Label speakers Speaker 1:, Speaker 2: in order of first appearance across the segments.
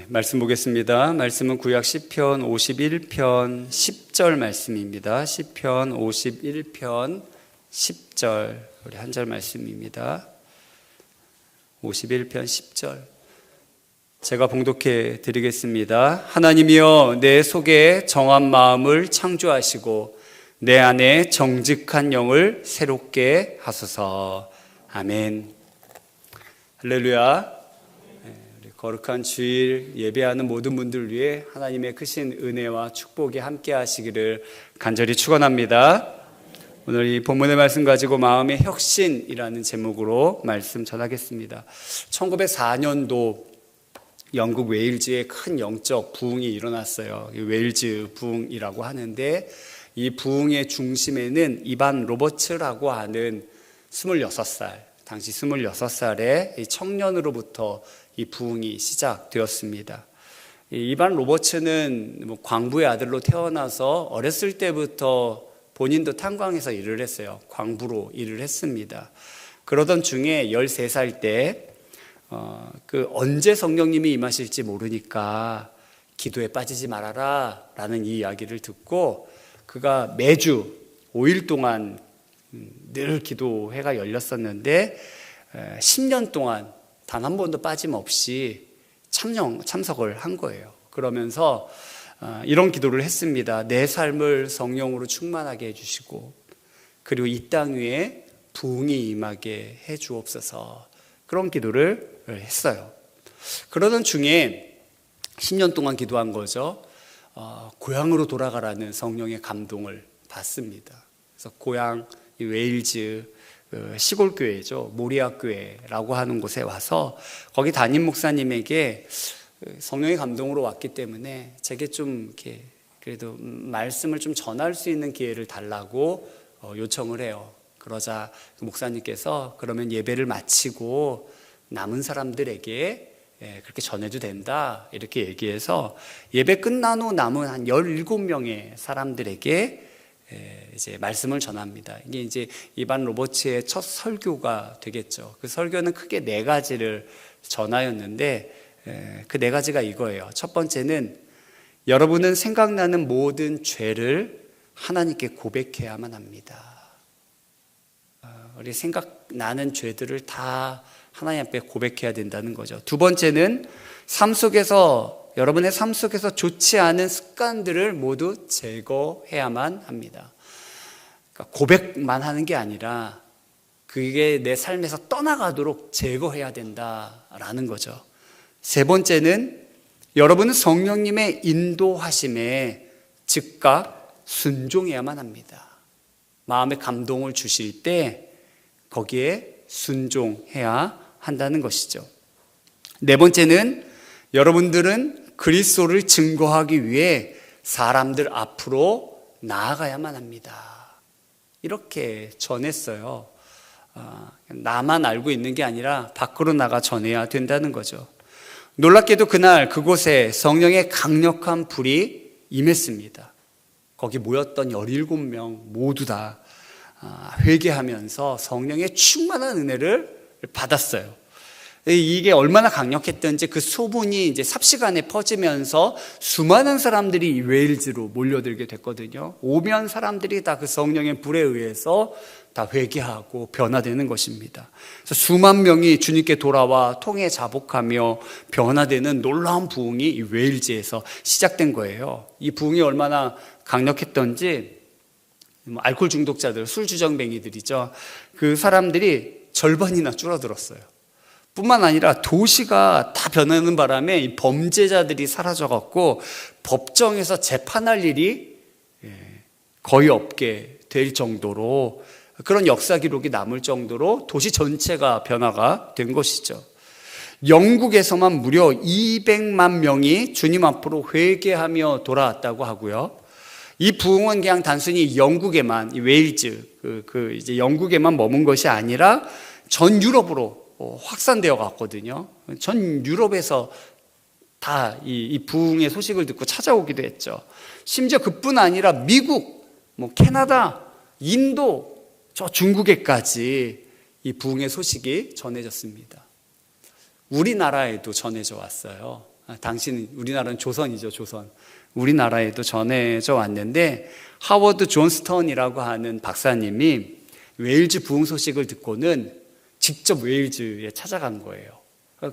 Speaker 1: 말씀 보겠습니다. 말씀은 구약 시편 51편 10절 말씀입니다. 시편 51편 10절 우리 한 절 말씀입니다. 51편 10절 제가 봉독해 드리겠습니다. 하나님이여 내 속에 정한 마음을 창조하시고 내 안에 정직한 영을 새롭게 하소서. 아멘. 할렐루야. 거룩한 주일 예배하는 모든 분들 위해 하나님의 크신 은혜와 축복이 함께 하시기를 간절히 축원합니다. 오늘 이 본문의 말씀 가지고 마음의 혁신이라는 제목으로 말씀 전하겠습니다. 1904년도 영국 웨일즈에 큰 영적 부흥이 일어났어요. 웨일즈 부흥이라고 하는데 이 부흥의 중심에는 이반 로버츠라고 하는 26살, 당시 26살의 청년으로부터 이 부흥이 시작되었습니다. 이반 로버츠는 광부의 아들로 태어나서 어렸을 때부터 본인도 탄광에서 일을 했어요. 광부로 일을 했습니다. 그러던 중에 13살 때 언제 성령님이 임하실지 모르니까 기도에 빠지지 말아라 라는 이 이야기를 듣고 그가 매주 5일 동안 늘 기도회가 열렸었는데 10년 동안 단 한 번도 빠짐없이 참석을 한 거예요. 그러면서 이런 기도를 했습니다. 내 삶을 성령으로 충만하게 해주시고 그리고 이 땅 위에 부흥이 임하게 해 주옵소서. 그런 기도를 했어요. 그러던 중에 10년 동안 기도한 거죠. 고향으로 돌아가라는 성령의 감동을 받습니다. 그래서 고향 웨일즈 시골 교회죠. 모리아 교회라고 하는 곳에 와서 거기 담임 목사님에게 성령의 감동으로 왔기 때문에 제게 좀 이렇게 그래도 말씀을 좀 전할 수 있는 기회를 달라고 요청을 해요. 그러자 목사님께서 그러면 예배를 마치고 남은 사람들에게 그렇게 전해도 된다 이렇게 얘기해서 예배 끝난 후 남은 한 17명의 사람들에게 이제 말씀을 전합니다. 이게 이제 이반 로버츠의 첫 설교가 되겠죠. 그 설교는 크게 4가지를 전하였는데 그 4가지가 이거예요. 첫 번째는 여러분은 생각나는 모든 죄를 하나님께 고백해야만 합니다. 우리 생각나는 죄들을 다 하나님 앞에 고백해야 된다는 거죠. 두 번째는 여러분의 삶 속에서 좋지 않은 습관들을 모두 제거해야만 합니다. 그러니까 고백만 하는 게 아니라 그게 내 삶에서 떠나가도록 제거해야 된다라는 거죠. 세 번째는 여러분은 성령님의 인도하심에 즉각 순종해야만 합니다. 마음의 감동을 주실 때 거기에 순종해야 한다는 것이죠. 네 번째는 여러분들은 그리스도를 증거하기 위해 사람들 앞으로 나아가야만 합니다. 이렇게 전했어요. 나만 알고 있는 게 아니라 밖으로 나가 전해야 된다는 거죠. 놀랍게도 그날 그곳에 성령의 강력한 불이 임했습니다. 거기 모였던 17명 모두 다 회개하면서 성령의 충만한 은혜를 받았어요. 이게 얼마나 강력했던지 그 소문이 이제 삽시간에 퍼지면서 수많은 사람들이 웨일즈로 몰려들게 됐거든요. 오면 사람들이 다 그 성령의 불에 의해서 다 회개하고 변화되는 것입니다. 그래서 수만 명이 주님께 돌아와 통해 자복하며 변화되는 놀라운 부흥이 이 웨일즈에서 시작된 거예요. 이 부흥이 얼마나 강력했던지 알코올 중독자들, 술주정뱅이들이죠. 그 사람들이 절반이나 줄어들었어요. 뿐만 아니라 도시가 다 변하는 바람에 이 범죄자들이 사라져갖고 법정에서 재판할 일이 거의 없게 될 정도로 그런 역사 기록이 남을 정도로 도시 전체가 변화가 된 것이죠. 영국에서만 무려 200만 명이 주님 앞으로 회개하며 돌아왔다고 하고요. 이 부흥은 그냥 단순히 영국에만, 이 웨일즈, 이제 영국에만 머문 것이 아니라 전 유럽으로 확산되어 갔거든요. 전 유럽에서 다 이 부흥의 소식을 듣고 찾아오기도 했죠. 심지어 그뿐 아니라 미국, 캐나다, 인도, 저 중국에까지 이 부흥의 소식이 전해졌습니다. 우리나라에도 전해져 왔어요. 당신, 우리나라는 조선이죠, 조선. 우리나라에도 전해져 왔는데, 하워드 존스턴이라고 하는 박사님이 웨일즈 부흥 소식을 듣고는 직접 웨일즈에 찾아간 거예요.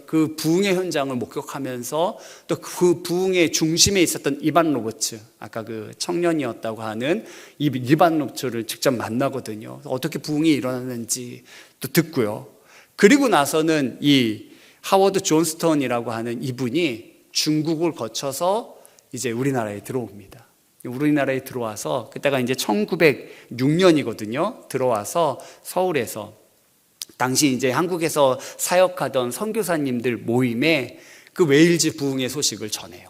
Speaker 1: 그 부흥의 현장을 목격하면서 또 그 부흥의 중심에 있었던 이반 로버츠, 아까 그 청년이었다고 하는 이반 로버츠를 직접 만나거든요. 어떻게 부흥이 일어났는지 또 듣고요. 그리고 나서는 이 하워드 존스턴이라고 하는 이분이 중국을 거쳐서 이제 우리나라에 들어옵니다. 우리나라에 들어와서 그때가 이제 1906년이거든요. 들어와서 서울에서 당시 이제 한국에서 사역하던 선교사님들 모임에 그 웨일즈 부흥의 소식을 전해요.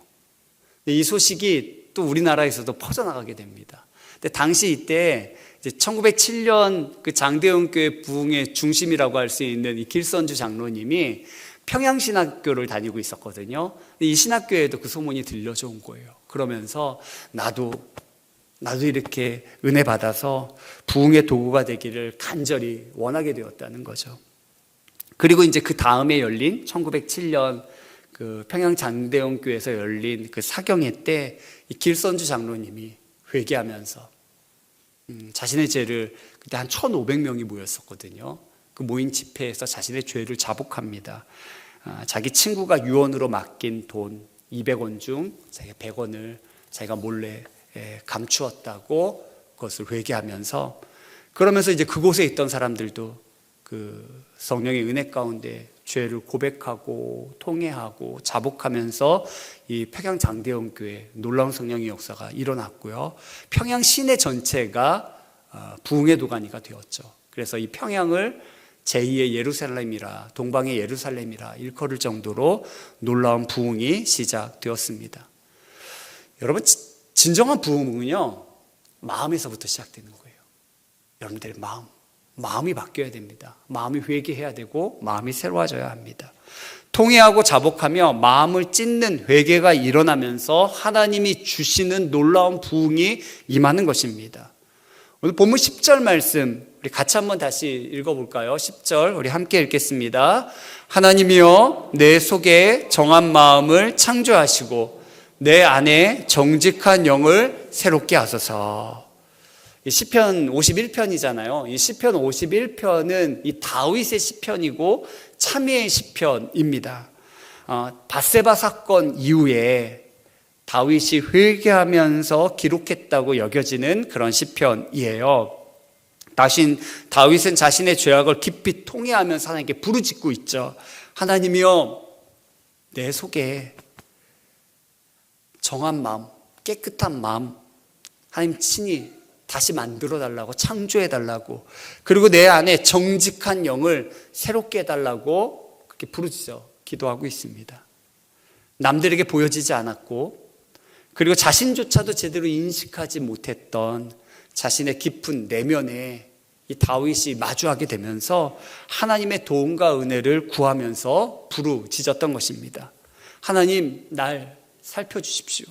Speaker 1: 이 소식이 또 우리나라에서도 퍼져나가게 됩니다. 근데 당시 이때 이제 1907년 그 장대원교회 부흥의 중심이라고 할 수 있는 이 길선주 장로님이 평양신학교를 다니고 있었거든요. 이 신학교에도 그 소문이 들려져 온 거예요. 그러면서 나도 이렇게 은혜 받아서 부흥의 도구가 되기를 간절히 원하게 되었다는 거죠. 그리고 이제 그 다음에 열린 1907년 그 평양 장대원교회에서 열린 그 사경회 때 이 길선주 장로님이 회개하면서 자신의 죄를, 그때 한 1,500명이 모였었거든요. 그 모인 집회에서 자신의 죄를 자복합니다. 자기 친구가 유언으로 맡긴 돈 200원 중 자기가 100원을 자기가 몰래 감추었다고 그것을 회개하면서, 그러면서 이제 그곳에 있던 사람들도 그 성령의 은혜 가운데 죄를 고백하고 통회하고 자복하면서 이 평양 장대원교회 놀라운 성령의 역사가 일어났고요. 평양 시내 전체가 부흥의 도가니가 되었죠. 그래서 이 평양을 제2의 예루살렘이라, 동방의 예루살렘이라 일컬을 정도로 놀라운 부흥이 시작되었습니다. 여러분, 진정한 부흥은요, 마음에서부터 시작되는 거예요. 여러분들의 마음이 바뀌어야 됩니다. 마음이 회개해야 되고 마음이 새로워져야 합니다. 통회하고 자복하며 마음을 찢는 회개가 일어나면서 하나님이 주시는 놀라운 부흥이 임하는 것입니다. 오늘 본문 10절 말씀 우리 같이 한번 다시 읽어볼까요? 10절 우리 함께 읽겠습니다. 하나님이여 내 속에 정한 마음을 창조하시고 내 안에 정직한 영을 새롭게 하소서. 이 시편 51편이잖아요. 이 시편 51편은 이 다윗의 시편이고 참회의 시편입니다. 밧세바 사건 이후에 다윗이 회개하면서 기록했다고 여겨지는 그런 시편이에요. 다윗은 자신의 죄악을 깊이 통회하면서 하나님께 부르짖고 있죠. 하나님이여 내 속에 정한 마음, 깨끗한 마음 하나님 친히 다시 만들어 달라고, 창조해 달라고, 그리고 내 안에 정직한 영을 새롭게 해달라고 그렇게 부르짖어 기도하고 있습니다. 남들에게 보여지지 않았고, 그리고 자신조차도 제대로 인식하지 못했던 자신의 깊은 내면에 이 다윗이 마주하게 되면서 하나님의 도움과 은혜를 구하면서 부르짖었던 것입니다. 하나님, 날 살펴주십시오.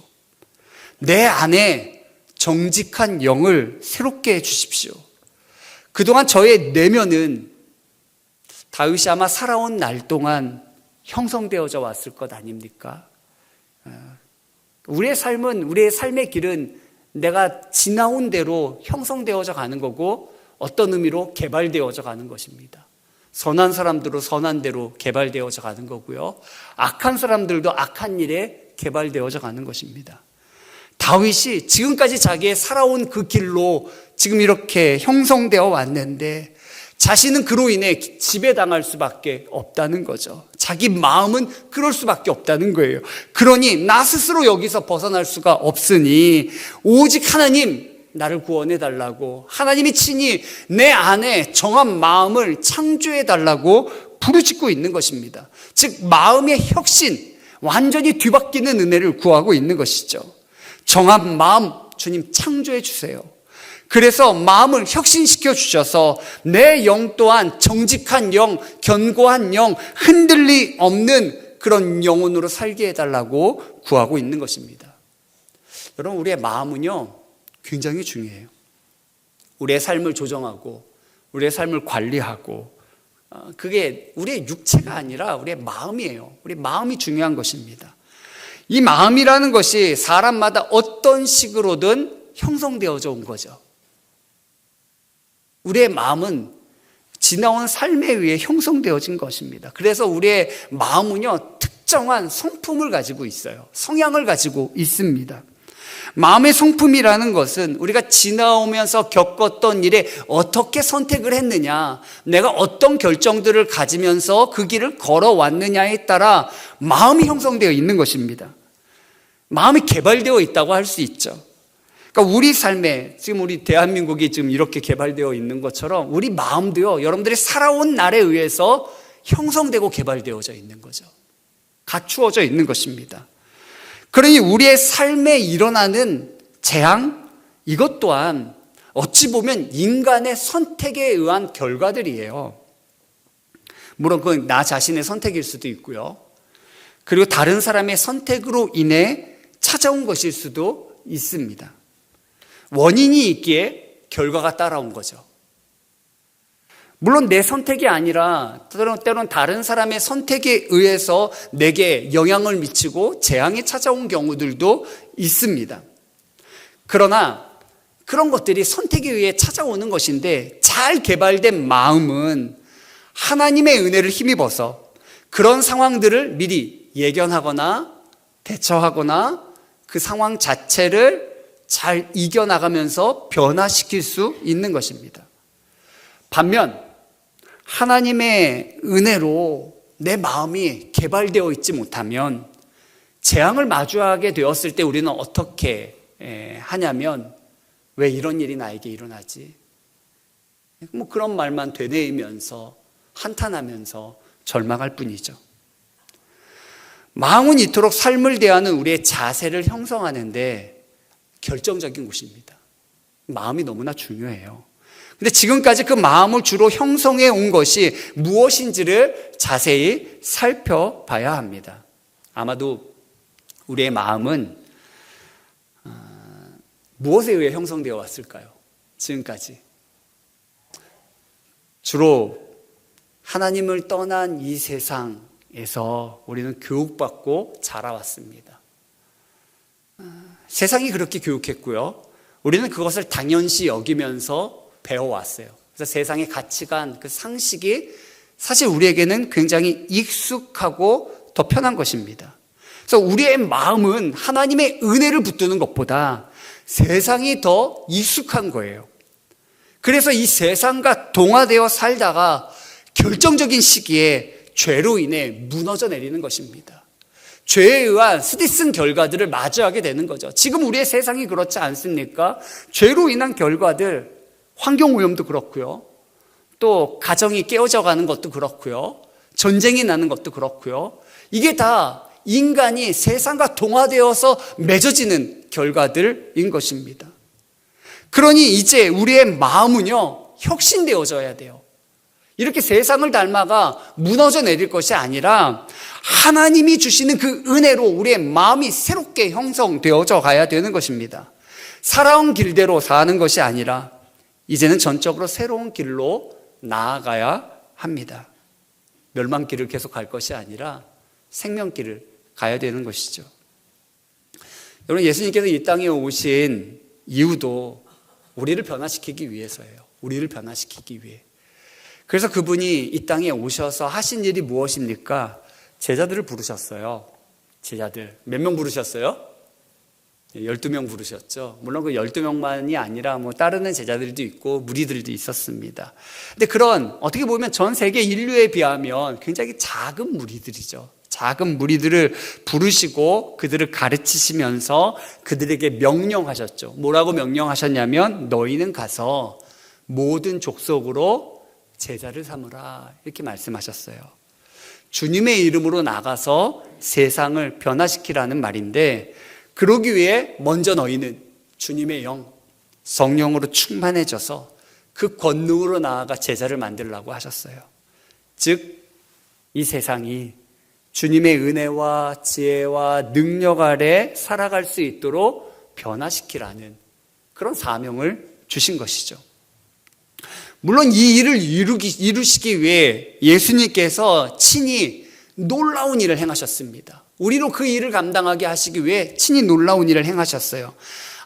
Speaker 1: 내 안에 정직한 영을 새롭게 해주십시오. 그동안 저의 내면은 다윗이 아마 살아온 날 동안 형성되어져 왔을 것 아닙니까? 우리의 삶의 길은 내가 지나온 대로 형성되어져 가는 거고, 어떤 의미로 개발되어져 가는 것입니다. 선한 사람들로 선한 대로 개발되어져 가는 거고요, 악한 사람들도 악한 일에 개발되어져 가는 것입니다. 다윗이 지금까지 자기의 살아온 그 길로 지금 이렇게 형성되어 왔는데 자신은 그로 인해 지배당할 수밖에 없다는 거죠. 자기 마음은 그럴 수밖에 없다는 거예요. 그러니 나 스스로 여기서 벗어날 수가 없으니 오직 하나님 나를 구원해 달라고, 하나님이 친히 내 안에 정한 마음을 창조해 달라고 부르짖고 있는 것입니다. 즉 마음의 혁신, 완전히 뒤바뀌는 은혜를 구하고 있는 것이죠. 정한 마음 주님 창조해 주세요. 그래서 마음을 혁신시켜 주셔서 내 영 또한 정직한 영, 견고한 영, 흔들림 없는 그런 영혼으로 살게 해달라고 구하고 있는 것입니다. 여러분, 우리의 마음은요 굉장히 중요해요. 우리의 삶을 조정하고 우리의 삶을 관리하고, 그게 우리의 육체가 아니라 우리의 마음이에요. 우리 마음이 중요한 것입니다. 이 마음이라는 것이 사람마다 어떤 식으로든 형성되어져 온 거죠. 우리의 마음은 지나온 삶에 의해 형성되어진 것입니다. 그래서 우리의 마음은요, 특정한 성품을 가지고 있어요. 성향을 가지고 있습니다. 마음의 성품이라는 것은 우리가 지나오면서 겪었던 일에 어떻게 선택을 했느냐, 내가 어떤 결정들을 가지면서 그 길을 걸어왔느냐에 따라 마음이 형성되어 있는 것입니다. 마음이 개발되어 있다고 할 수 있죠. 그러니까 우리 삶에 지금 우리 대한민국이 지금 이렇게 개발되어 있는 것처럼 우리 마음도요, 여러분들이 살아온 날에 의해서 형성되고 개발되어져 있는 거죠. 갖추어져 있는 것입니다. 그러니 우리의 삶에 일어나는 재앙, 이것 또한 어찌 보면 인간의 선택에 의한 결과들이에요. 물론 그건 나 자신의 선택일 수도 있고요. 그리고 다른 사람의 선택으로 인해 찾아온 것일 수도 있습니다. 원인이 있기에 결과가 따라온 거죠. 물론 내 선택이 아니라 때론 다른 사람의 선택에 의해서 내게 영향을 미치고 재앙이 찾아온 경우들도 있습니다. 그러나 그런 것들이 선택에 의해 찾아오는 것인데, 잘 개발된 마음은 하나님의 은혜를 힘입어서 그런 상황들을 미리 예견하거나 대처하거나 그 상황 자체를 잘 이겨나가면서 변화시킬 수 있는 것입니다. 반면 하나님의 은혜로 내 마음이 개발되어 있지 못하면 재앙을 마주하게 되었을 때 우리는 어떻게 하냐면, 왜 이런 일이 나에게 일어나지? 뭐 그런 말만 되뇌이면서 한탄하면서 절망할 뿐이죠. 마음은 이토록 삶을 대하는 우리의 자세를 형성하는데 결정적인 곳입니다. 마음이 너무나 중요해요. 근데 지금까지 그 마음을 주로 형성해 온 것이 무엇인지를 자세히 살펴봐야 합니다. 아마도 우리의 마음은 무엇에 의해 형성되어 왔을까요? 지금까지 주로 하나님을 떠난 이 세상에서 우리는 교육받고 자라왔습니다. 세상이 그렇게 교육했고요, 우리는 그것을 당연시 여기면서 배워왔어요. 그래서 세상의 가치관, 그 상식이 사실 우리에게는 굉장히 익숙하고 더 편한 것입니다. 그래서 우리의 마음은 하나님의 은혜를 붙드는 것보다 세상이 더 익숙한 거예요. 그래서 이 세상과 동화되어 살다가 결정적인 시기에 죄로 인해 무너져 내리는 것입니다. 죄에 의한 스디슨 결과들을 마주하게 되는 거죠. 지금 우리의 세상이 그렇지 않습니까? 죄로 인한 결과들, 환경오염도 그렇고요, 또 가정이 깨어져 가는 것도 그렇고요, 전쟁이 나는 것도 그렇고요, 이게 다 인간이 세상과 동화되어서 맺어지는 결과들인 것입니다. 그러니 이제 우리의 마음은요, 혁신되어져야 돼요. 이렇게 세상을 닮아가 무너져 내릴 것이 아니라 하나님이 주시는 그 은혜로 우리의 마음이 새롭게 형성되어져 가야 되는 것입니다. 살아온 길대로 사는 것이 아니라 이제는 전적으로 새로운 길로 나아가야 합니다. 멸망길을 계속 갈 것이 아니라 생명길을 가야 되는 것이죠. 여러분, 예수님께서 이 땅에 오신 이유도 우리를 변화시키기 위해서예요. 우리를 변화시키기 위해. 그래서 그분이 이 땅에 오셔서 하신 일이 무엇입니까? 제자들을 부르셨어요. 제자들. 몇 명 부르셨어요? 12명 부르셨죠. 물론 그 12명만이 아니라 뭐 따르는 제자들도 있고 무리들도 있었습니다. 근데 그런 어떻게 보면 전 세계 인류에 비하면 굉장히 작은 무리들이죠. 작은 무리들을 부르시고 그들을 가르치시면서 그들에게 명령하셨죠. 뭐라고 명령하셨냐면, 너희는 가서 모든 족속으로 제자를 삼으라, 이렇게 말씀하셨어요. 주님의 이름으로 나가서 세상을 변화시키라는 말인데, 그러기 위해 먼저 너희는 주님의 영, 성령으로 충만해져서 그 권능으로 나아가 제자를 만들라고 하셨어요. 즉, 이 세상이 주님의 은혜와 지혜와 능력 아래 살아갈 수 있도록 변화시키라는 그런 사명을 주신 것이죠. 물론 이 일을 이루시기 위해 예수님께서 친히 놀라운 일을 행하셨습니다. 우리로 그 일을 감당하게 하시기 위해 친히 놀라운 일을 행하셨어요.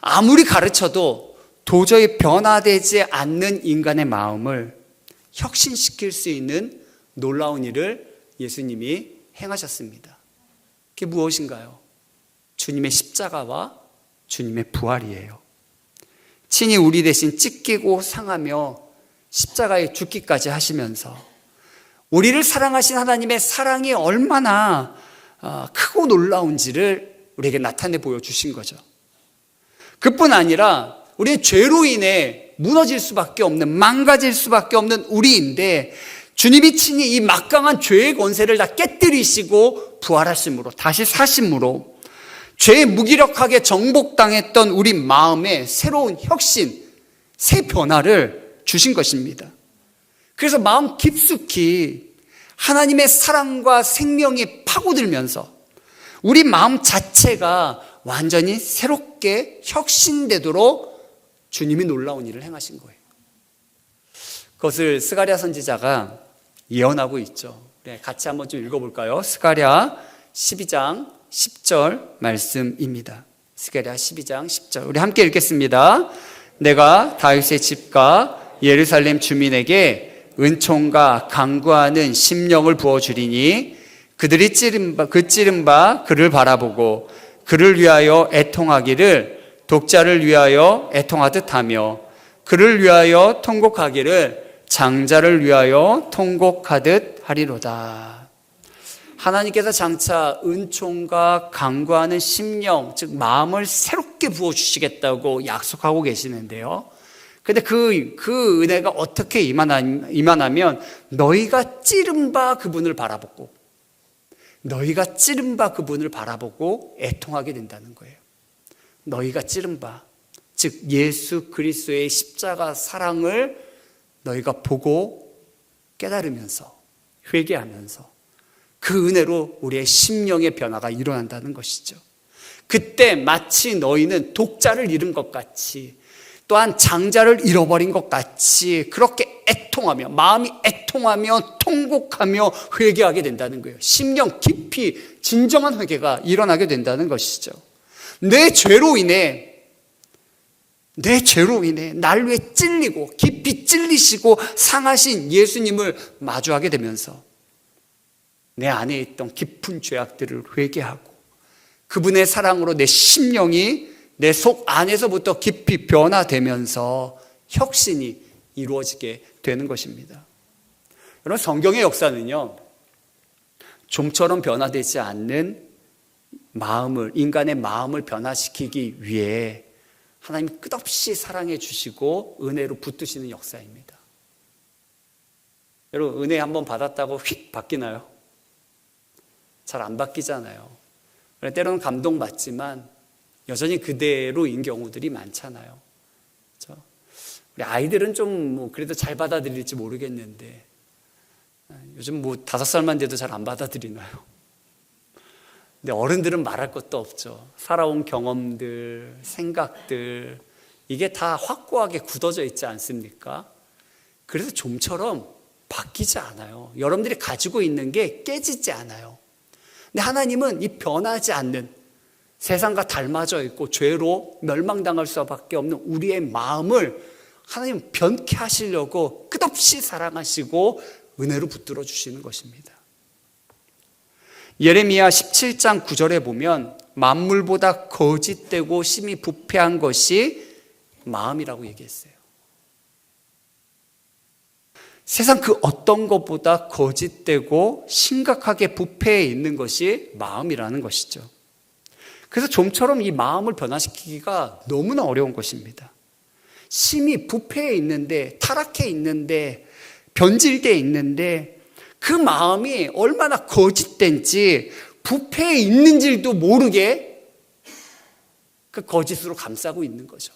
Speaker 1: 아무리 가르쳐도 도저히 변화되지 않는 인간의 마음을 혁신시킬 수 있는 놀라운 일을 예수님이 행하셨습니다. 그게 무엇인가요? 주님의 십자가와 주님의 부활이에요. 친히 우리 대신 찢기고 상하며 십자가에 죽기까지 하시면서 우리를 사랑하신 하나님의 사랑이 얼마나 크고 놀라운지를 우리에게 나타내 보여주신 거죠. 그뿐 아니라 우리는 죄로 인해 무너질 수밖에 없는, 망가질 수밖에 없는 우리인데 주님이 친히 이 막강한 죄의 권세를 다 깨뜨리시고 부활하심으로, 다시 사심으로 죄에 무기력하게 정복당했던 우리 마음에 새로운 혁신, 새 변화를 주신 것입니다. 그래서 마음 깊숙이 하나님의 사랑과 생명이 파고들면서 우리 마음 자체가 완전히 새롭게 혁신되도록 주님이 놀라운 일을 행하신 거예요. 그것을 스가랴 선지자가 예언하고 있죠. 같이 한번 좀 읽어볼까요? 스가랴 12장 10절 말씀입니다. 스가랴 12장 10절 우리 함께 읽겠습니다. 내가 다윗의 집과 예루살렘 주민에게 은총과 강구하는 심령을 부어주리니 그들이 찌른 바 그를 바라보고 그를 위하여 애통하기를 독자를 위하여 애통하듯 하며 그를 위하여 통곡하기를 장자를 위하여 통곡하듯 하리로다. 하나님께서 장차 은총과 강구하는 심령, 즉 마음을 새롭게 부어주시겠다고 약속하고 계시는데요. 근데 그 은혜가 어떻게 임하냐면 너희가 찌른 바 그분을 바라보고 너희가 찌른 바 그분을 바라보고 애통하게 된다는 거예요. 너희가 찌른 바, 즉 예수 그리스도의 십자가 사랑을 너희가 보고 깨달으면서 회개하면서 그 은혜로 우리의 심령의 변화가 일어난다는 것이죠. 그때 마치 너희는 독자를 잃은 것 같이 또한 장자를 잃어버린 것 같이 그렇게 애통하며 마음이 애통하며 통곡하며 회개하게 된다는 거예요. 심령 깊이 진정한 회개가 일어나게 된다는 것이죠. 내 죄로 인해 날 위해 찔리고 깊이 찔리시고 상하신 예수님을 마주하게 되면서 내 안에 있던 깊은 죄악들을 회개하고 그분의 사랑으로 내 심령이 내 속 안에서부터 깊이 변화되면서 혁신이 이루어지게 되는 것입니다. 여러분, 성경의 역사는요, 좀처럼 변화되지 않는 인간의 마음을 변화시키기 위해 하나님이 끝없이 사랑해 주시고 은혜로 붙드시는 역사입니다. 여러분, 은혜 한번 받았다고 휙 바뀌나요? 잘 안 바뀌잖아요. 때로는 감동받지만 여전히 그대로인 경우들이 많잖아요. 그렇죠? 우리 아이들은 좀 그래도 잘 받아들일지 모르겠는데 요즘 5살만 돼도 잘 안 받아들이나요? 근데 어른들은 말할 것도 없죠. 살아온 경험들, 생각들 이게 다 확고하게 굳어져 있지 않습니까? 그래서 좀처럼 바뀌지 않아요. 여러분들이 가지고 있는 게 깨지지 않아요. 근데 하나님은 이 변하지 않는 세상과 닮아져 있고 죄로 멸망당할 수밖에 없는 우리의 마음을 하나님 변케 하시려고 끝없이 사랑하시고 은혜로 붙들어 주시는 것입니다. 예레미야 17장 9절에 보면 만물보다 거짓되고 심히 부패한 것이 마음이라고 얘기했어요. 세상 그 어떤 것보다 거짓되고 심각하게 부패해 있는 것이 마음이라는 것이죠. 그래서 좀처럼 이 마음을 변화시키기가 너무나 어려운 것입니다. 심히 부패해 있는데, 타락해 있는데, 변질되어 있는데 그 마음이 얼마나 거짓된지 부패해 있는지도 모르게 그 거짓으로 감싸고 있는 거죠.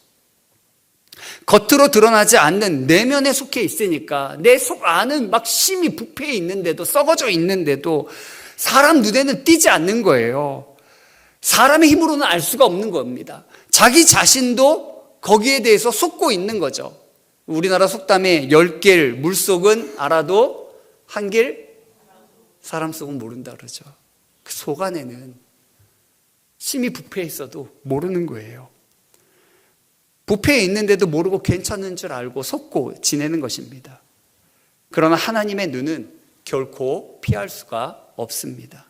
Speaker 1: 겉으로 드러나지 않는 내면에 속해 있으니까 내 속 안은 막 심히 부패해 있는데도, 썩어져 있는데도 사람 눈에는 띄지 않는 거예요. 사람의 힘으로는 알 수가 없는 겁니다. 자기 자신도 거기에 대해서 속고 있는 거죠. 우리나라 속담에 10길 물속은 알아도 1길 사람 속은 모른다 그러죠. 그 속 안에는 심히 부패해 있어도 모르는 거예요. 부패해 있는데도 모르고 괜찮은 줄 알고 속고 지내는 것입니다. 그러나 하나님의 눈은 결코 피할 수가 없습니다.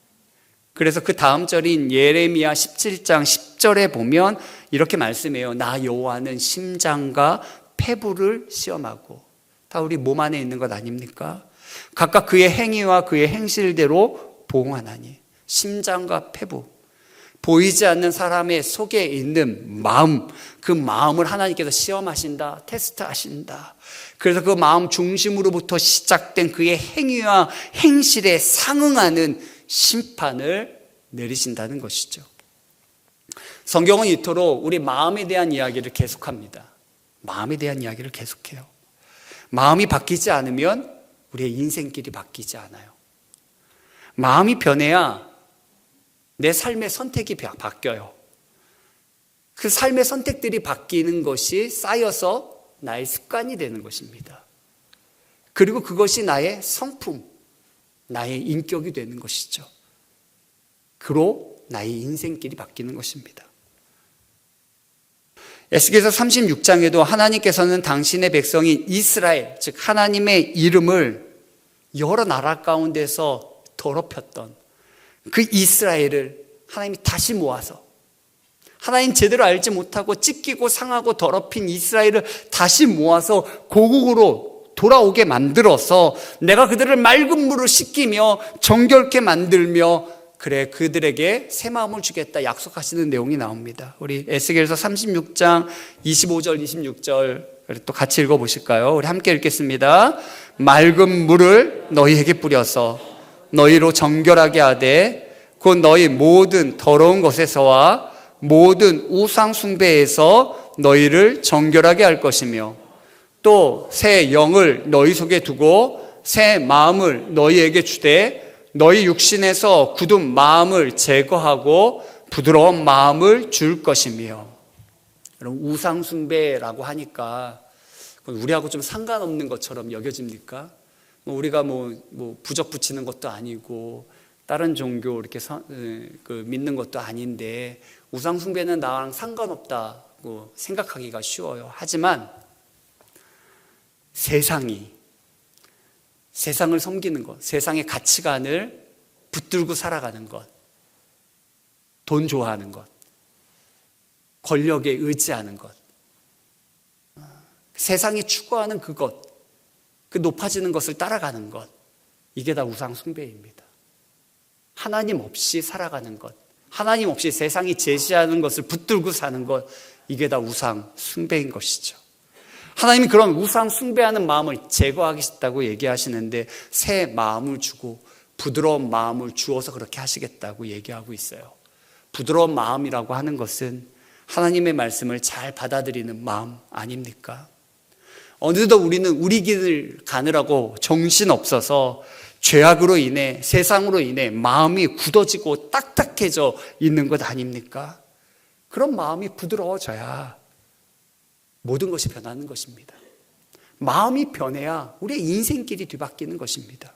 Speaker 1: 그래서 그 다음 절인 예레미야 17장 10절에 보면 이렇게 말씀해요. 나 여호와는 심장과 폐부를 시험하고, 다 우리 몸 안에 있는 것 아닙니까? 각각 그의 행위와 그의 행실대로 보응하나니. 심장과 폐부, 보이지 않는 사람의 속에 있는 마음, 그 마음을 하나님께서 시험하신다, 테스트하신다. 그래서 그 마음 중심으로부터 시작된 그의 행위와 행실에 상응하는 심판을 내리신다는 것이죠. 성경은 이토록 우리 마음에 대한 이야기를 계속합니다. 마음에 대한 이야기를 계속해요. 마음이 바뀌지 않으면 우리의 인생길이 바뀌지 않아요. 마음이 변해야 내 삶의 선택이 바뀌어요. 그 삶의 선택들이 바뀌는 것이 쌓여서 나의 습관이 되는 것입니다. 그리고 그것이 나의 성품, 나의 인격이 되는 것이죠. 그로 나의 인생길이 바뀌는 것입니다. 에스겔서 36장에도 하나님께서는 당신의 백성인 이스라엘, 즉 하나님의 이름을 여러 나라 가운데서 더럽혔던 그 이스라엘을 하나님이 다시 모아서, 하나님 제대로 알지 못하고 찢기고 상하고 더럽힌 이스라엘을 다시 모아서 고국으로 돌아오게 만들어서 내가 그들을 맑은 물을 씻기며 정결케 만들며 그래 그들에게 새 마음을 주겠다 약속하시는 내용이 나옵니다. 우리 에스겔서 36장 25절 26절 또 같이 읽어보실까요? 우리 함께 읽겠습니다. 맑은 물을 너희에게 뿌려서 너희로 정결하게 하되 곧 너희 모든 더러운 것에서와 모든 우상 숭배에서 너희를 정결하게 할 것이며 또 새 영을 너희 속에 두고 새 마음을 너희에게 주되 너희 육신에서 굳은 마음을 제거하고 부드러운 마음을 줄 것이며. 여러분, 우상 숭배라고 하니까 우리하고 좀 상관없는 것처럼 여겨집니까? 우리가 부적 붙이는 것도 아니고 다른 종교 이렇게 믿는 것도 아닌데 우상 숭배는 나랑 상관없다고 생각하기가 쉬워요. 하지만 세상을 섬기는 것, 세상의 가치관을 붙들고 살아가는 것, 돈 좋아하는 것, 권력에 의지하는 것, 세상이 추구하는 그것, 그 높아지는 것을 따라가는 것, 이게 다 우상 숭배입니다. 하나님 없이 살아가는 것, 하나님 없이 세상이 제시하는 것을 붙들고 사는 것, 이게 다 우상 숭배인 것이죠. 하나님이 그런 우상 숭배하는 마음을 제거하겠다고 얘기하시는데 새 마음을 주고 부드러운 마음을 주어서 그렇게 하시겠다고 얘기하고 있어요. 부드러운 마음이라고 하는 것은 하나님의 말씀을 잘 받아들이는 마음 아닙니까? 어느덧 우리는 우리 길 가느라고 정신없어서 죄악으로 인해, 세상으로 인해 마음이 굳어지고 딱딱해져 있는 것 아닙니까? 그런 마음이 부드러워져야 모든 것이 변하는 것입니다. 마음이 변해야 우리의 인생길이 뒤바뀌는 것입니다.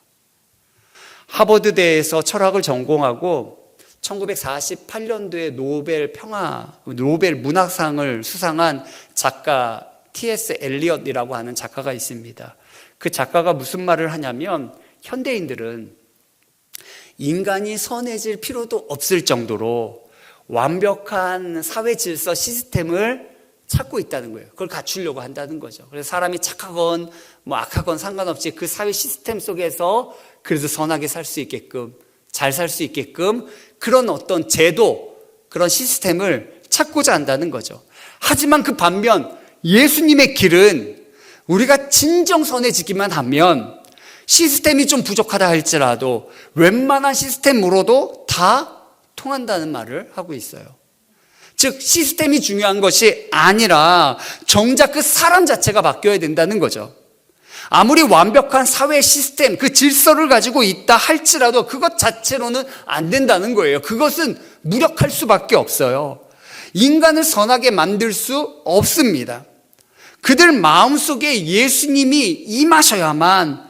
Speaker 1: 하버드대에서 철학을 전공하고 1948년도에 노벨 문학상을 수상한 작가 T.S. 엘리엇이라고 하는 작가가 있습니다. 그 작가가 무슨 말을 하냐면 현대인들은 인간이 선해질 필요도 없을 정도로 완벽한 사회 질서 시스템을 찾고 있다는 거예요. 그걸 갖추려고 한다는 거죠. 그래서 사람이 착하건 악하건 상관없이 그 사회 시스템 속에서 그래도 선하게 살 수 있게끔, 잘 살 수 있게끔 그런 어떤 제도, 그런 시스템을 찾고자 한다는 거죠. 하지만 그 반면 예수님의 길은 우리가 진정 선해지기만 하면 시스템이 좀 부족하다 할지라도 웬만한 시스템으로도 다 통한다는 말을 하고 있어요. 즉 시스템이 중요한 것이 아니라 정작 그 사람 자체가 바뀌어야 된다는 거죠. 아무리 완벽한 사회 시스템, 그 질서를 가지고 있다 할지라도 그것 자체로는 안 된다는 거예요. 그것은 무력할 수밖에 없어요. 인간을 선하게 만들 수 없습니다. 그들 마음속에 예수님이 임하셔야만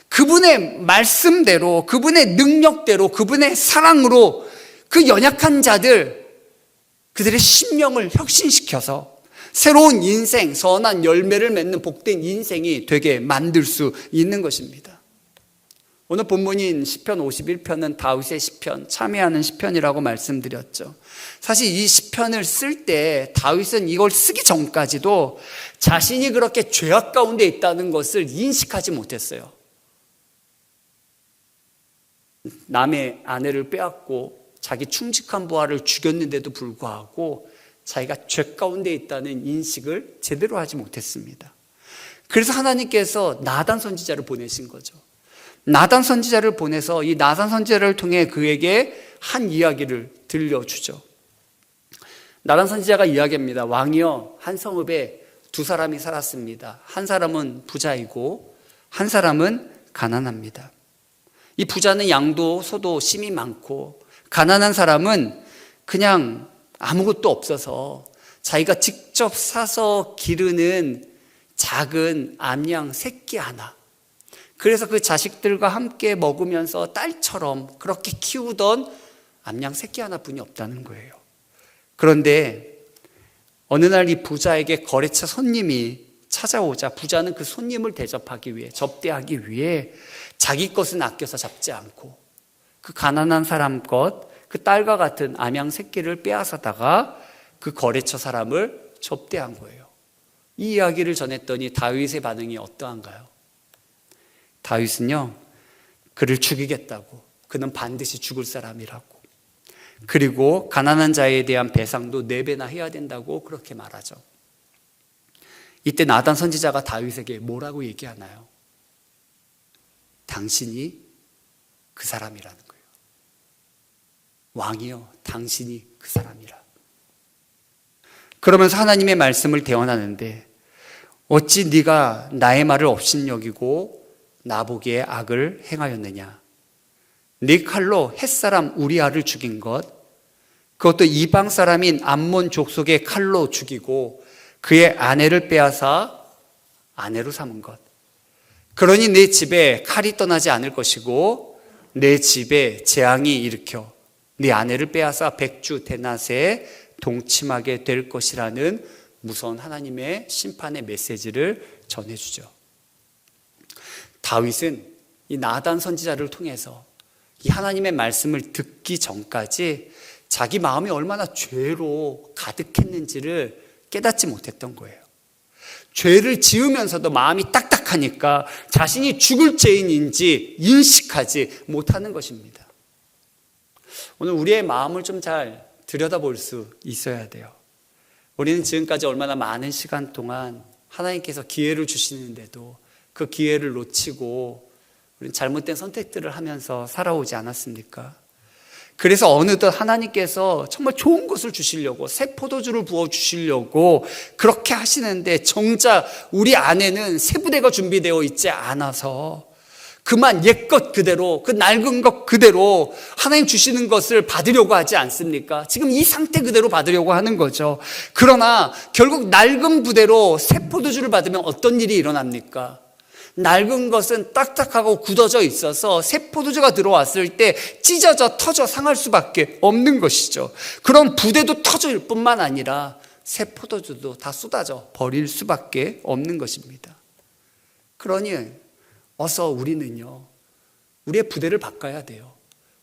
Speaker 1: 그분의 말씀대로, 그분의 능력대로, 그분의 사랑으로 그 연약한 자들, 그들의 심령을 혁신시켜서 새로운 인생, 선한 열매를 맺는 복된 인생이 되게 만들 수 있는 것입니다. 오늘 본문인 시편 51편은 다윗의 시편, 참회하는 시편이라고 말씀드렸죠. 사실 이 시편을 쓸 때 다윗은 이걸 쓰기 전까지도 자신이 그렇게 죄악 가운데 있다는 것을 인식하지 못했어요. 남의 아내를 빼앗고 자기 충직한 부하를 죽였는데도 불구하고 자기가 죄 가운데 있다는 인식을 제대로 하지 못했습니다. 그래서 하나님께서 나단 선지자를 보내신 거죠. 나단 선지자를 보내서 이 나단 선지자를 통해 그에게 한 이야기를 들려주죠. 나단 선지자가 이야기합니다. 왕이여, 한 성읍에 두 사람이 살았습니다. 한 사람은 부자이고 한 사람은 가난합니다. 이 부자는 양도 소도 심이 많고 가난한 사람은 그냥 아무것도 없어서 자기가 직접 사서 기르는 작은 암양 새끼 하나, 그래서 그 자식들과 함께 먹으면서 딸처럼 그렇게 키우던 암양 새끼 하나뿐이 없다는 거예요. 그런데 어느 날 이 부자에게 거래처 손님이 찾아오자 부자는 그 손님을 대접하기 위해, 접대하기 위해 자기 것은 아껴서 잡지 않고 그 가난한 사람 것, 그 딸과 같은 암양 새끼를 빼앗아다가 그 거래처 사람을 접대한 거예요. 이 이야기를 전했더니 다윗의 반응이 어떠한가요? 다윗은요, 그를 죽이겠다고, 그는 반드시 죽을 사람이라고, 그리고 가난한 자에 대한 배상도 4배나 해야 된다고 그렇게 말하죠. 이때 나단 선지자가 다윗에게 뭐라고 얘기하나요? 당신이 그 사람이라는 거예요. 왕이여, 당신이 그 사람이라. 그러면서 하나님의 말씀을 대언하는데, 어찌 네가 나의 말을 업신여기고 나보기에 악을 행하였느냐? 네 칼로 햇사람 우리아를 죽인 것, 그것도 이방 사람인 암몬 족속의 칼로 죽이고 그의 아내를 빼앗아 아내로 삼은 것. 그러니 내 집에 칼이 떠나지 않을 것이고 내 집에 재앙이 일으켜 네 아내를 빼앗아 백주 대낮에 동침하게 될 것이라는 무서운 하나님의 심판의 메시지를 전해주죠. 다윗은 이 나단 선지자를 통해서 이 하나님의 말씀을 듣기 전까지 자기 마음이 얼마나 죄로 가득했는지를 깨닫지 못했던 거예요. 죄를 지으면서도 마음이 딱딱하니까 자신이 죽을 죄인인지 인식하지 못하는 것입니다. 오늘 우리의 마음을 좀 잘 들여다볼 수 있어야 돼요. 우리는 지금까지 얼마나 많은 시간 동안 하나님께서 기회를 주시는데도 그 기회를 놓치고 우리는 잘못된 선택들을 하면서 살아오지 않았습니까? 그래서 어느덧 하나님께서 정말 좋은 것을 주시려고, 새 포도주를 부어주시려고 그렇게 하시는데 정작 우리 안에는 새 부대가 준비되어 있지 않아서 그만 옛것 그대로, 그 낡은 것 그대로 하나님 주시는 것을 받으려고 하지 않습니까? 지금 이 상태 그대로 받으려고 하는 거죠. 그러나 결국 낡은 부대로 새 포도주를 받으면 어떤 일이 일어납니까? 낡은 것은 딱딱하고 굳어져 있어서 새 포도주가 들어왔을 때 찢어져 터져 상할 수밖에 없는 것이죠. 그런 부대도 터질 뿐만 아니라 새 포도주도 다 쏟아져 버릴 수밖에 없는 것입니다. 그러니 어서 우리는요, 우리의 부대를 바꿔야 돼요.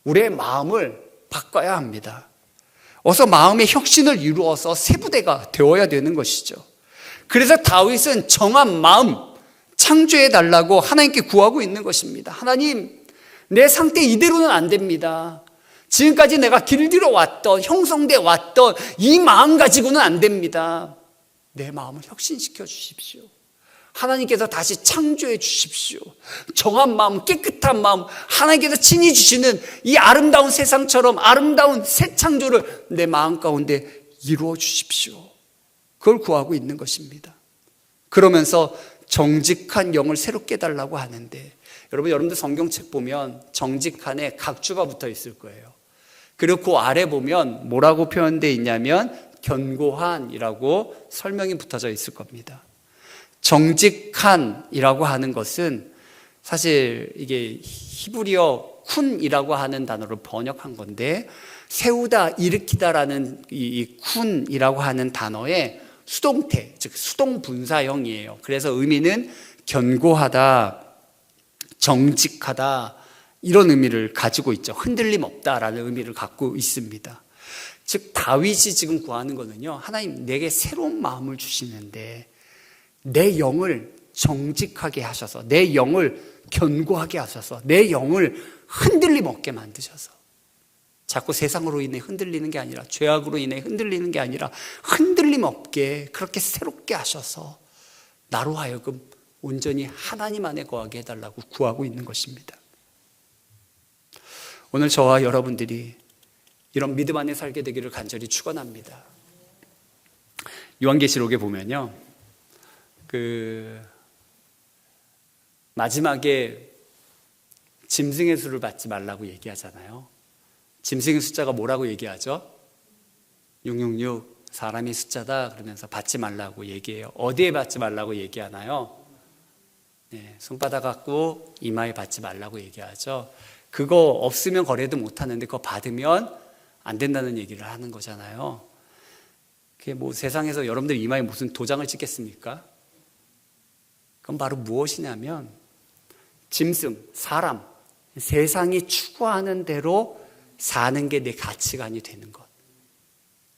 Speaker 1: 우리의 마음을 바꿔야 합니다. 어서 마음의 혁신을 이루어서 새 부대가 되어야 되는 것이죠. 그래서 다윗은 정한 마음 창조해 달라고 하나님께 구하고 있는 것입니다. 하나님, 내 상태 이대로는 안 됩니다. 지금까지 내가 길들여 왔던, 형성돼 왔던 이 마음 가지고는 안 됩니다. 내 마음을 혁신시켜 주십시오. 하나님께서 다시 창조해 주십시오. 정한 마음, 깨끗한 마음, 하나님께서 친히 주시는 이 아름다운 세상처럼 아름다운 새 창조를 내 마음 가운데 이루어 주십시오. 그걸 구하고 있는 것입니다. 그러면서 정직한 영을 새롭게 해달라고 하는데, 여러분들 성경책 보면 정직한에 각주가 붙어 있을 거예요. 그리고 그 아래 보면 뭐라고 표현되어 있냐면 견고한이라고 설명이 붙어져 있을 겁니다. 정직한이라고 하는 것은 사실 이게 히브리어 쿤이라고 하는 단어로 번역한 건데, 세우다, 일으키다라는 이 쿤이라고 하는 단어의 수동태, 즉 수동분사형이에요. 그래서 의미는 견고하다, 정직하다, 이런 의미를 가지고 있죠. 흔들림 없다라는 의미를 갖고 있습니다. 즉 다윗이 지금 구하는 거는요, 하나님 내게 새로운 마음을 주시는데 내 영을 정직하게 하셔서, 내 영을 견고하게 하셔서, 내 영을 흔들림 없게 만드셔서, 자꾸 세상으로 인해 흔들리는 게 아니라, 죄악으로 인해 흔들리는 게 아니라 흔들림 없게 그렇게 새롭게 하셔서 나로 하여금 온전히 하나님 안에 거하게 해달라고 구하고 있는 것입니다. 오늘 저와 여러분들이 이런 믿음 안에 살게 되기를 간절히 축원합니다. 요한계시록에 보면요, 마지막에 짐승의 수를 받지 말라고 얘기하잖아요. 짐승의 숫자가 뭐라고 얘기하죠? 666, 사람의 숫자다 그러면서 받지 말라고 얘기해요. 어디에 받지 말라고 얘기하나요? 네, 손바닥 갖고 이마에 받지 말라고 얘기하죠. 그거 없으면 거래도 못하는데 그거 받으면 안 된다는 얘기를 하는 거잖아요. 그게 뭐 세상에서 여러분들 이마에 무슨 도장을 찍겠습니까? 그건 바로 무엇이냐면 짐승, 사람, 세상이 추구하는 대로 사는 게 내 가치관이 되는 것,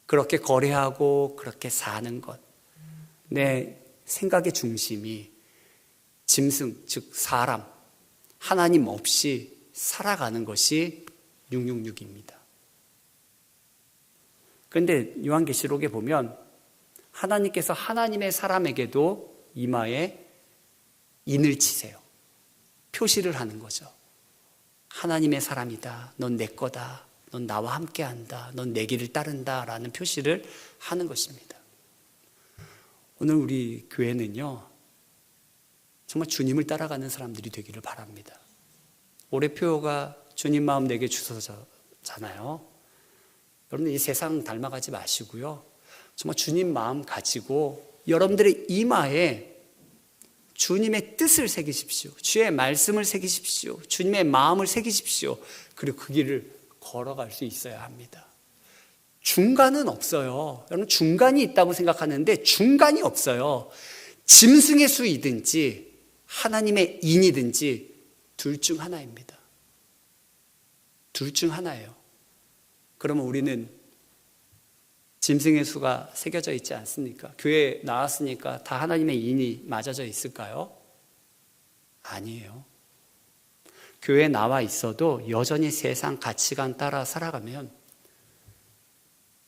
Speaker 1: 그렇게 거래하고 그렇게 사는 것, 내 생각의 중심이 짐승, 즉 사람, 하나님 없이 살아가는 것이 666입니다. 그런데 요한계시록에 보면 하나님께서 하나님의 사람에게도 이마에 인을 치세요. 표시를 하는 거죠. 하나님의 사람이다. 넌 내 거다. 넌 나와 함께한다. 넌 내 길을 따른다. 라는 표시를 하는 것입니다. 오늘 우리 교회는요, 정말 주님을 따라가는 사람들이 되기를 바랍니다. 올해 표어가 주님 마음 내게 주소서잖아요. 여러분 이 세상 닮아가지 마시고요, 정말 주님 마음 가지고 여러분들의 이마에 주님의 뜻을 새기십시오. 주의 말씀을 새기십시오. 주님의 마음을 새기십시오. 그리고 그 길을 걸어갈 수 있어야 합니다. 중간은 없어요. 여러분 중간이 있다고 생각하는데 중간이 없어요. 짐승의 수이든지 하나님의 인이든지 둘 중 하나입니다. 둘 중 하나예요. 그러면 우리는 짐승의 수가 새겨져 있지 않습니까? 교회에 나왔으니까 다 하나님의 인이 맞아져 있을까요? 아니에요. 교회에 나와 있어도 여전히 세상 가치관 따라 살아가면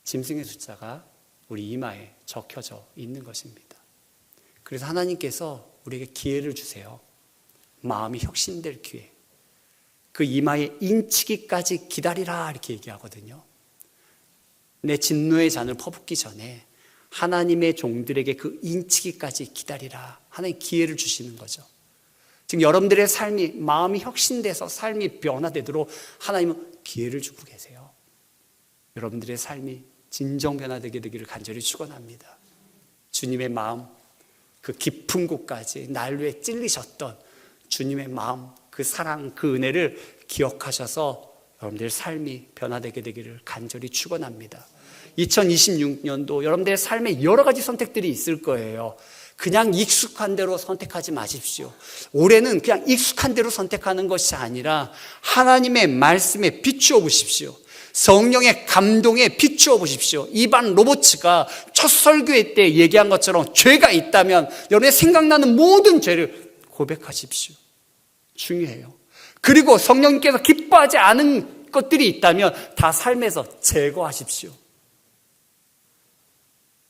Speaker 1: 짐승의 숫자가 우리 이마에 적혀져 있는 것입니다. 그래서 하나님께서 우리에게 기회를 주세요. 마음이 혁신될 기회. 그 이마에 인치기까지 기다리라 이렇게 얘기하거든요. 내 진노의 잔을 퍼붓기 전에 하나님의 종들에게 그 인치기까지 기다리라. 하나님 기회를 주시는 거죠. 지금 여러분들의 삶이, 마음이 혁신돼서 삶이 변화되도록 하나님은 기회를 주고 계세요. 여러분들의 삶이 진정 변화되게 되기를 간절히 축원합니다. 주님의 마음, 그 깊은 곳까지 날 위해 찔리셨던 주님의 마음, 그 사랑, 그 은혜를 기억하셔서 여러분들의 삶이 변화되게 되기를 간절히 축원합니다. 2026년도 여러분들의 삶에 여러 가지 선택들이 있을 거예요. 그냥 익숙한 대로 선택하지 마십시오. 올해는 그냥 익숙한 대로 선택하는 것이 아니라 하나님의 말씀에 비추어 보십시오. 성령의 감동에 비추어 보십시오. 이반 로버츠가 첫 설교회 때 얘기한 것처럼 죄가 있다면 여러분의 생각나는 모든 죄를 고백하십시오. 중요해요. 그리고 성령님께서 기뻐하지 않은 것들이 있다면 다 삶에서 제거하십시오.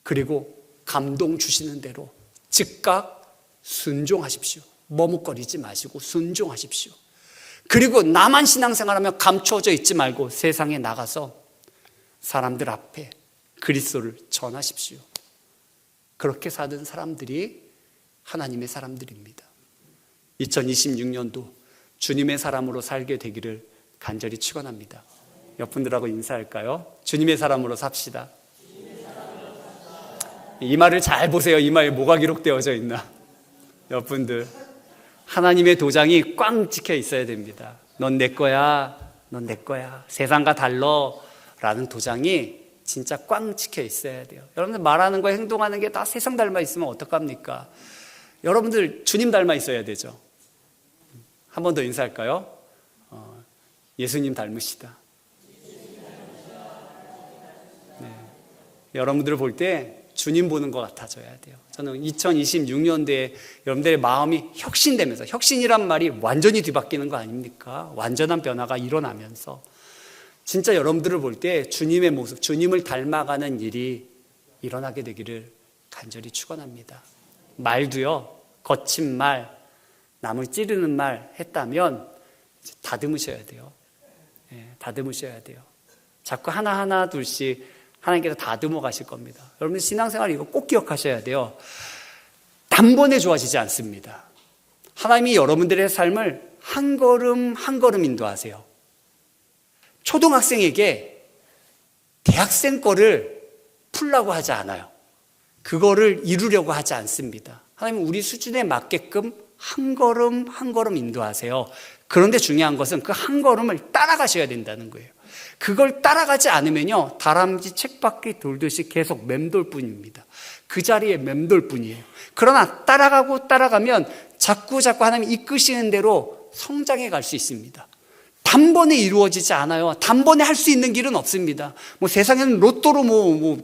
Speaker 1: 그리고 감동 주시는 대로 즉각 순종하십시오. 머뭇거리지 마시고 순종하십시오. 그리고 나만 신앙생활하며 감추어져 있지 말고 세상에 나가서 사람들 앞에 그리스도를 전하십시오. 그렇게 사는 사람들이 하나님의 사람들입니다. 2026년도 주님의 사람으로 살게 되기를 간절히 축원합니다. 옆 분들하고 인사할까요? 주님의 사람으로 삽시다. 이 말을 잘 보세요. 이 말에 뭐가 기록되어져 있나? 옆 분들 하나님의 도장이 꽝 찍혀 있어야 됩니다. 넌 내 거야, 넌 내 거야, 세상과 달러라는 도장이 진짜 꽝 찍혀 있어야 돼요. 여러분들 말하는 거 행동하는 게 다 세상 닮아 있으면 어떡합니까? 여러분들 주님 닮아 있어야 되죠. 한 번 더 인사할까요? 예수님 닮으시다. 네. 여러분들을 볼 때 주님 보는 것 같아져야 돼요. 저는 2026년도에 여러분들의 마음이 혁신되면서, 혁신이란 말이 완전히 뒤바뀌는 거 아닙니까? 완전한 변화가 일어나면서 진짜 여러분들을 볼 때 주님의 모습, 주님을 닮아가는 일이 일어나게 되기를 간절히 축원합니다. 말도요, 거친 말, 남을 찌르는 말 했다면 다듬으셔야 돼요. 다듬으셔야 돼요. 자꾸 하나하나 둘씩 하나님께서 다듬어 가실 겁니다. 여러분 신앙생활 이거 꼭 기억하셔야 돼요. 단번에 좋아지지 않습니다. 하나님이 여러분들의 삶을 한 걸음 한 걸음 인도하세요. 초등학생에게 대학생 거를 풀라고 하지 않아요. 그거를 이루려고 하지 않습니다. 하나님은 우리 수준에 맞게끔 한 걸음 한 걸음 인도하세요. 그런데 중요한 것은 그 한 걸음을 따라가셔야 된다는 거예요. 그걸 따라가지 않으면요, 다람쥐 책바퀴 돌듯이 계속 맴돌 뿐입니다. 그 자리에 맴돌 뿐이에요. 그러나 따라가면 자꾸 하나님이 이끄시는 대로 성장해 갈 수 있습니다. 단번에 이루어지지 않아요. 단번에 할 수 있는 길은 없습니다. 세상에는 로또로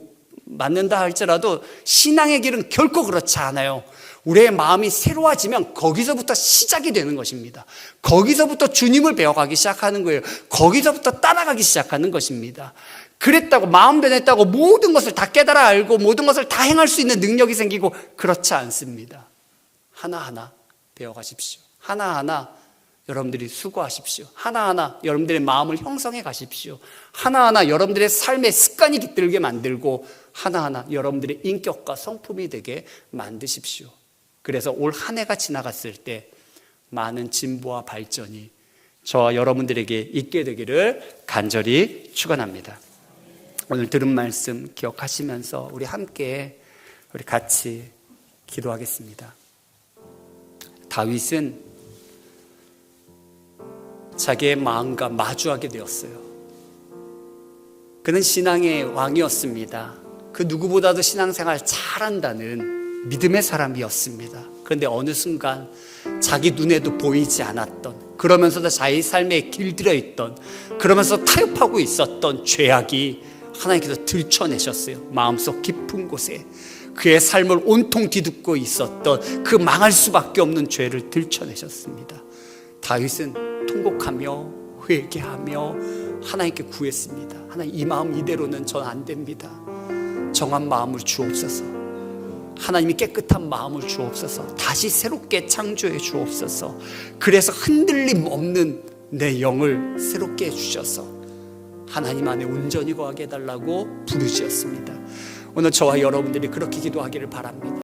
Speaker 1: 맞는다 할지라도 신앙의 길은 결코 그렇지 않아요. 우리의 마음이 새로워지면 거기서부터 시작이 되는 것입니다. 거기서부터 주님을 배워가기 시작하는 거예요. 거기서부터 따라가기 시작하는 것입니다. 그랬다고, 마음 변했다고 모든 것을 다 깨달아 알고 모든 것을 다 행할 수 있는 능력이 생기고 그렇지 않습니다. 하나하나 배워가십시오. 하나하나 여러분들이 수고하십시오. 하나하나 여러분들의 마음을 형성해 가십시오. 하나하나 여러분들의 삶의 습관이 깃들게 만들고 하나하나 여러분들의 인격과 성품이 되게 만드십시오. 그래서 올 한 해가 지나갔을 때 많은 진보와 발전이 저와 여러분들에게 있게 되기를 간절히 축원합니다. 오늘 들은 말씀 기억하시면서 우리 함께 우리 같이 기도하겠습니다. 다윗은 자기의 마음과 마주하게 되었어요. 그는 신앙의 왕이었습니다. 그 누구보다도 신앙생활 잘한다는 믿음의 사람이었습니다. 그런데 어느 순간 자기 눈에도 보이지 않았던, 그러면서도 자기 삶에 길들여 있던, 그러면서 타협하고 있었던 죄악이 하나님께서 들춰내셨어요. 마음속 깊은 곳에 그의 삶을 온통 뒤덮고 있었던 그 망할 수밖에 없는 죄를 들춰내셨습니다. 다윗은 통곡하며 회개하며 하나님께 구했습니다. 하나님, 이 마음 이대로는 전 안 됩니다. 정한 마음을 주옵소서. 하나님이 깨끗한 마음을 주옵소서. 다시 새롭게 창조해 주옵소서. 그래서 흔들림 없는 내 영을 새롭게 해주셔서 하나님 안에 온전히 거하게 해달라고 부르짖었습니다. 오늘 저와 여러분들이 그렇게 기도하기를 바랍니다.